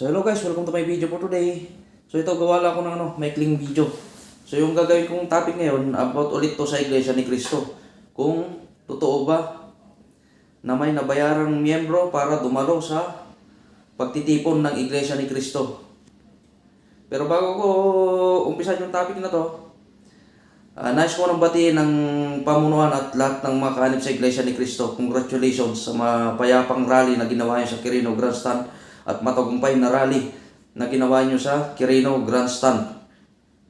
So hello guys, welcome to my video for today. So ito, gawa lang ako ng maikling video. So yung gagawin kong topic ngayon, about ulit to sa Iglesia ni Cristo. Kung totoo ba na may nabayarang miyembro para dumalo sa pagtitipon ng Iglesia ni Cristo. Pero bago ko umpisa yung topic na to, nais ko nang batiin ng pamunuan at lahat ng mga kaanib sa Iglesia ni Cristo. Congratulations sa mapayapang rally na ginawa niyo sa Quirino Grandstand at matagumpay na rally na ginawa niyo sa Quirino Grandstand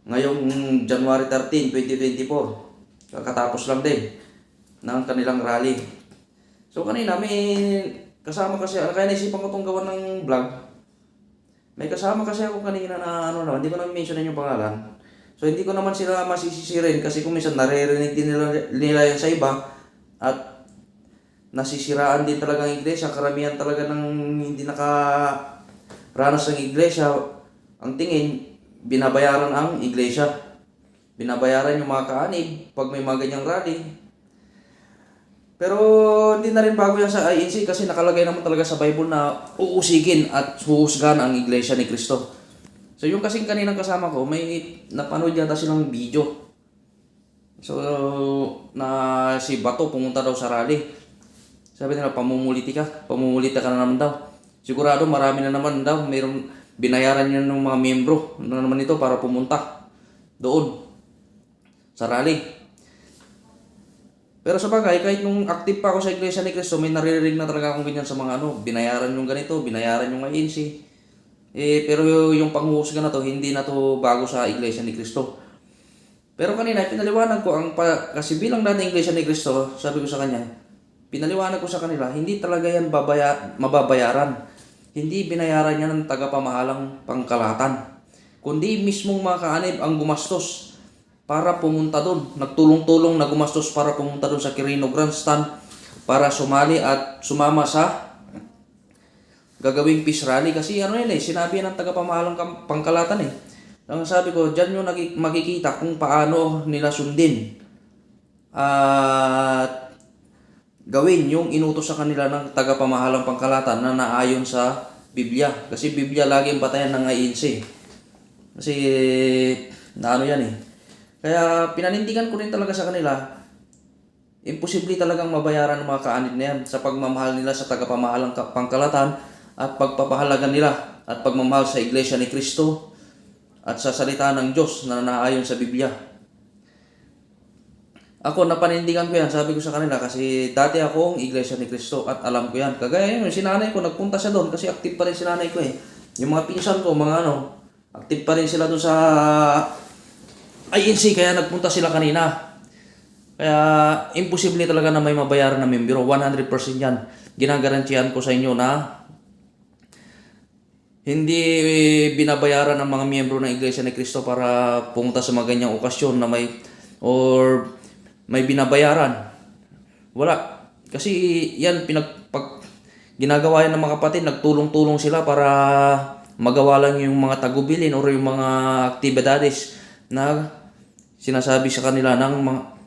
ngayong January 13, 2024. Kakatapos lang din ng kanilang rally. So kanina may kasama kasi, kaya naisipan ko itong gawa ng vlog. May kasama kasi ako kanina na hindi ko na mentionin yung pangalan. So hindi ko naman sila masisisirin kasi kung minsan naririnig din nila yan sa iba at nasisiraan din talaga ang iglesia. Karamihan talaga ng hindi nakaranas ng iglesia, ang tingin, binabayaran ang iglesia. Binabayaran yung mga kaanib pag may mga ganyang rally. Pero hindi na rin bago yan sa INC kasi nakalagay naman talaga sa Bible na uusigin at huhusgahan ang iglesia ni Cristo. So yung kasing kaninang kasama ko, may napanood yata silang video. So na si Bato pumunta daw sa rally. Sabi nila, pamumuliti ka na naman daw. Sigurado marami na naman daw, mayroong binayaran niya ng mga miyembro na naman ito para pumunta doon sa rally. Pero sa bagay, kahit nung active pa ako sa Iglesia ni Cristo, may naririnig na talaga akong ganyan sa mga binayaran yung ganito, binayaran yung INC. Pero yung panghuhusga na to, hindi na to bago sa Iglesia ni Cristo. Pero kanina, pinaliwanag ko, kasi bilang dating Iglesia ni Cristo, sabi ko sa kanya, pinaliwanag ko sa kanila, hindi talaga yan mababayaran. Hindi binayaran yan ng tagapamahalang pangkalahatan. Kundi mismong mga kaanib ang gumastos para pumunta doon. Nagtulong-tulong na gumastos para pumunta doon sa Quirino Grandstand para sumali at sumama sa gagawing peace rally. Kasi sinabi ng tagapamahalang pangkalahatan eh. Ang sabi ko, dyan yung makikita kung paano nila sundin at gawin yung inutos sa kanila ng tagapamahalang pangkalahatan na naayon sa Biblia. Kasi Biblia lagi ang batayan ng INC. Kasi yan eh. Kaya pinanindigan ko rin talaga sa kanila, imposible talagang mabayaran ng mga kaanib na yan sa pagmamahal nila sa tagapamahalang pangkalahatan at pagpapahalaga nila at pagmamahal sa Iglesia ni Cristo at sa salita ng Diyos na naayon sa Biblia. Ako, napanindigan ko yan, sabi ko sa kanila, kasi dati akong Iglesia ni Cristo at alam ko yan. Kagaya yun, si nanay ko, nagpunta siya doon kasi active pa rin si nanay ko eh. Yung mga pinsan ko, active pa rin sila doon sa INC, kaya nagpunta sila kanina. Kaya, imposible talaga na may mabayaran na membro, 100% yan. Ginagarantiyan ko sa inyo na hindi binabayaran ng mga miyembro ng Iglesia ni Cristo para pumunta sa mga ganyang okasyon na may binabayaran. Wala. Kasi yan, ginagawa yan ng mga kapatid, nagtulong-tulong sila para magawa lang yung mga tagubilin or yung mga aktibidades na sinasabi sa kanila ng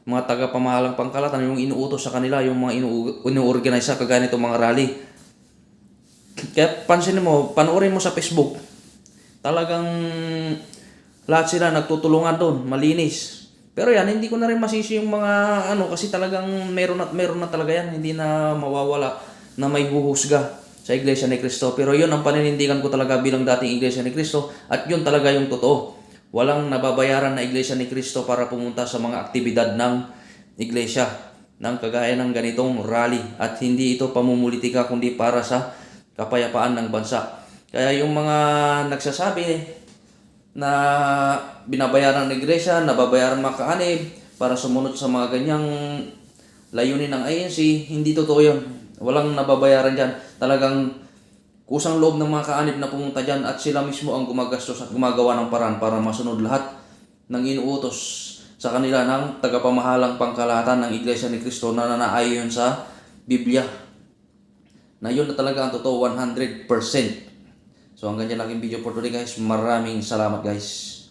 mga tagapamahalang pangkalahatan, yung inuutos sa kanila, yung mga inu-organize sa kagaya nitong mga rally. Kaya pansin mo, panoorin mo sa Facebook, talagang lahat sila nagtutulungan doon, malinis. Pero yan, hindi ko na rin masisi yung mga kasi talagang meron na talaga yan, hindi na mawawala na may huhusga sa Iglesia ni Cristo. Pero yun ang paninindigan ko talaga bilang dating Iglesia ni Cristo at yun talaga yung totoo. Walang nababayaran na Iglesia ni Cristo para pumunta sa mga aktibidad ng Iglesia ng kagaya ng ganitong rally at hindi ito pamumulitika kundi para sa kapayapaan ng bansa. Kaya yung mga nagsasabi na binabayaran ng iglesia, nababayaran mga kaanib para sumunod sa mga ganyang layunin ng INC, hindi totoo yun. Walang nababayaran dyan. Talagang kusang loob ng mga kaanib na pumunta dyan at sila mismo ang gumagastos at gumagawa ng paraan para masunod lahat ng inuutos sa kanila ng tagapamahalang pangkalahatan ng Iglesia ni Cristo na naayon sa Biblia. Na yun na talaga ang totoo, 100%. So hanggang dyan lang yung video for today guys. Maraming salamat guys.